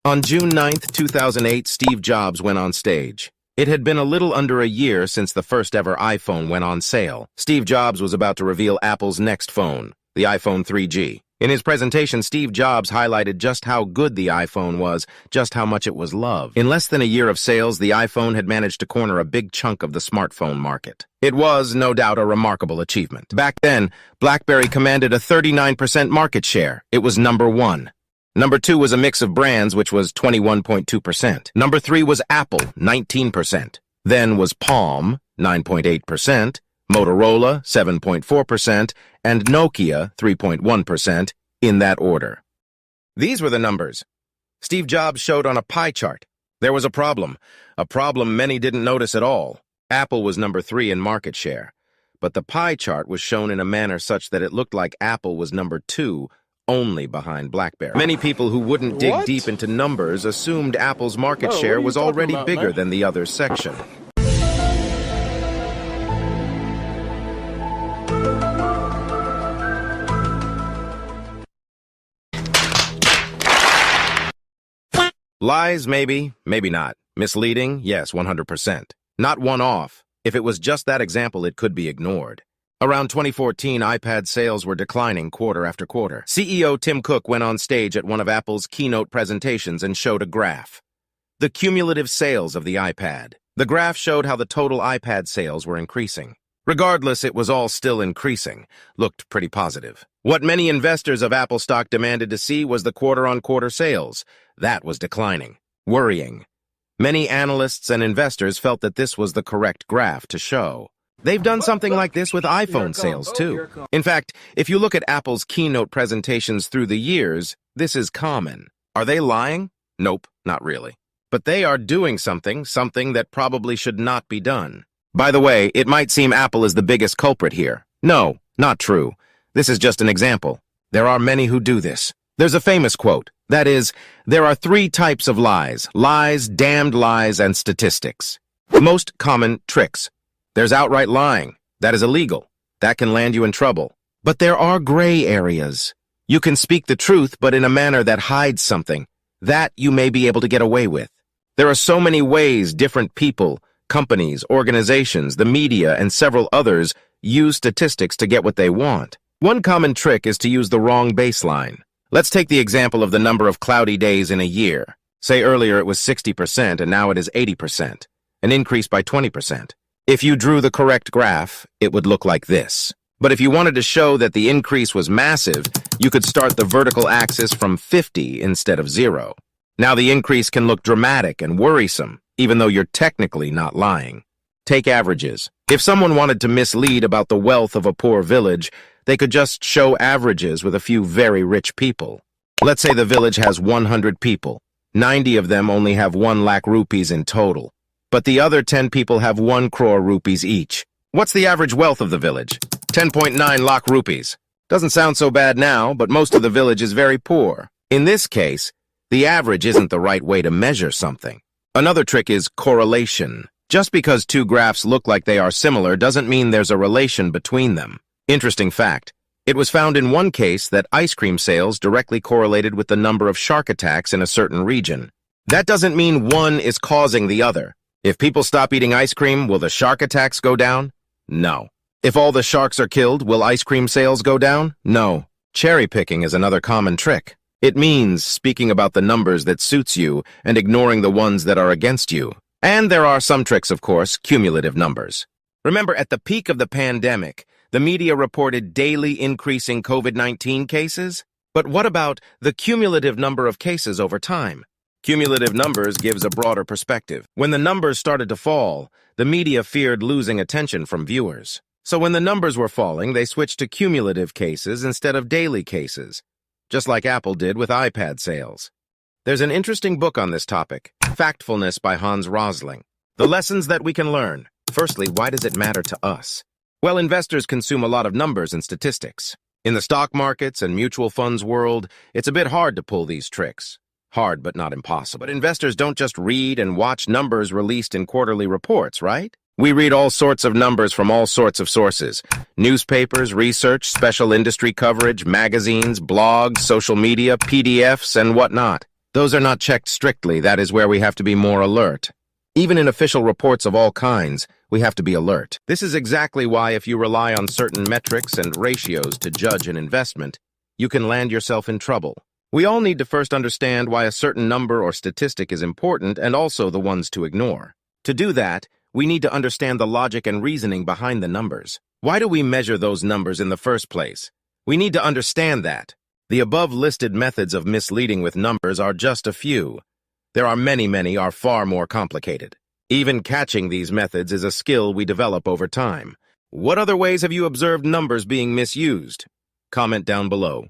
On June 9, 2008, Steve Jobs went on stage. It had been a little under a year since the first ever iPhone went on sale. Steve Jobs was about to reveal Apple's next phone, the iPhone 3G. In his presentation, Steve Jobs highlighted just how good the iPhone was, just how much it was loved. In less than a year of sales, the iPhone had managed to corner a big chunk of the smartphone market. It was, no doubt, a remarkable achievement. Back then, BlackBerry commanded a 39% market share. It was number one. Number two was a mix of brands, which was 21.2%. Number three was Apple, 19%. Then was Palm, 9.8%, Motorola, 7.4%, and Nokia, 3.1%, in that order. These were the numbers. Steve Jobs showed on a pie chart. There was a problem many didn't notice at all. Apple was number 3 in market share, but the pie chart was shown in a manner such that it looked like Apple was number 2, only behind BlackBerry. Many people who wouldn't dig deep into numbers assumed Apple's market share was already bigger than the other section. Lies, maybe, maybe not. Misleading, yes, 100%. Not one-off. If it was just that example, it could be ignored. Around 2014, iPad sales were declining quarter after quarter. CEO Tim Cook went on stage at one of Apple's keynote presentations and showed a graph. The cumulative sales of the iPad. The graph showed how the total iPad sales were increasing. Regardless, it was all still increasing. Looked pretty positive. What many investors of Apple stock demanded to see was the quarter-on-quarter sales. That was declining. Worrying. Many analysts and investors felt that this was the correct graph to show. They've done something like this with iPhone sales, too. In fact, if you look at Apple's keynote presentations through the years, this is common. Are they lying? Nope, not really. But they are doing something that probably should not be done. By the way, it might seem Apple is the biggest culprit here. No, not true. This is just an example. There are many who do this. There's a famous quote. That is, there are 3 types of lies: lies, damned lies, and statistics. Most common tricks. There's outright lying. That is illegal. That can land you in trouble. But there are gray areas. You can speak the truth, but in a manner that hides something. That you may be able to get away with. There are so many ways different people, companies, organizations, the media, and several others use statistics to get what they want. One common trick is to use the wrong baseline. Let's take the example of the number of cloudy days in a year. Say earlier it was 60% and now it is 80%, an increase by 20%. If you drew the correct graph, it would look like this. But if you wanted to show that the increase was massive, you could start the vertical axis from 50 instead of 0. Now the increase can look dramatic and worrisome, even though you're technically not lying. Take averages. If someone wanted to mislead about the wealth of a poor village, they could just show averages with a few very rich people. Let's say the village has 100 people. 90 of them only have 1 lakh rupees in total. But the other 10 people have 1 crore rupees each. What's the average wealth of the village? 10.9 lakh rupees. Doesn't sound so bad now, but most of the village is very poor. In this case, the average isn't the right way to measure something. Another trick is correlation. Just because 2 graphs look like they are similar doesn't mean there's a relation between them. Interesting fact. It was found in one case that ice cream sales directly correlated with the number of shark attacks in a certain region. That doesn't mean one is causing the other. If people stop eating ice cream, will the shark attacks go down? No. If all the sharks are killed, will ice cream sales go down? No. Cherry picking is another common trick. It means speaking about the numbers that suits you and ignoring the ones that are against you. And there are some tricks, of course, cumulative numbers. Remember, at the peak of the pandemic, the media reported daily increasing COVID-19 cases. But what about the cumulative number of cases over time? Cumulative numbers gives a broader perspective. When the numbers started to fall, the media feared losing attention from viewers. So when the numbers were falling, they switched to cumulative cases instead of daily cases, just like Apple did with iPad sales. There's an interesting book on this topic, Factfulness by Hans Rosling. The lessons that we can learn. Firstly, why does it matter to us? Well, investors consume a lot of numbers and statistics. In the stock markets and mutual funds world, it's a bit hard to pull these tricks. Hard, but not impossible. But investors don't just read and watch numbers released in quarterly reports, right? We read all sorts of numbers from all sorts of sources. Newspapers, research, special industry coverage, magazines, blogs, social media, PDFs, and whatnot. Those are not checked strictly. That is where we have to be more alert. Even in official reports of all kinds, we have to be alert. This is exactly why if you rely on certain metrics and ratios to judge an investment, you can land yourself in trouble. We all need to first understand why a certain number or statistic is important and also the ones to ignore. To do that, we need to understand the logic and reasoning behind the numbers. Why do we measure those numbers in the first place? We need to understand that. The above listed methods of misleading with numbers are just a few. There are many are far more complicated. Even catching these methods is a skill we develop over time. What other ways have you observed numbers being misused? Comment down below.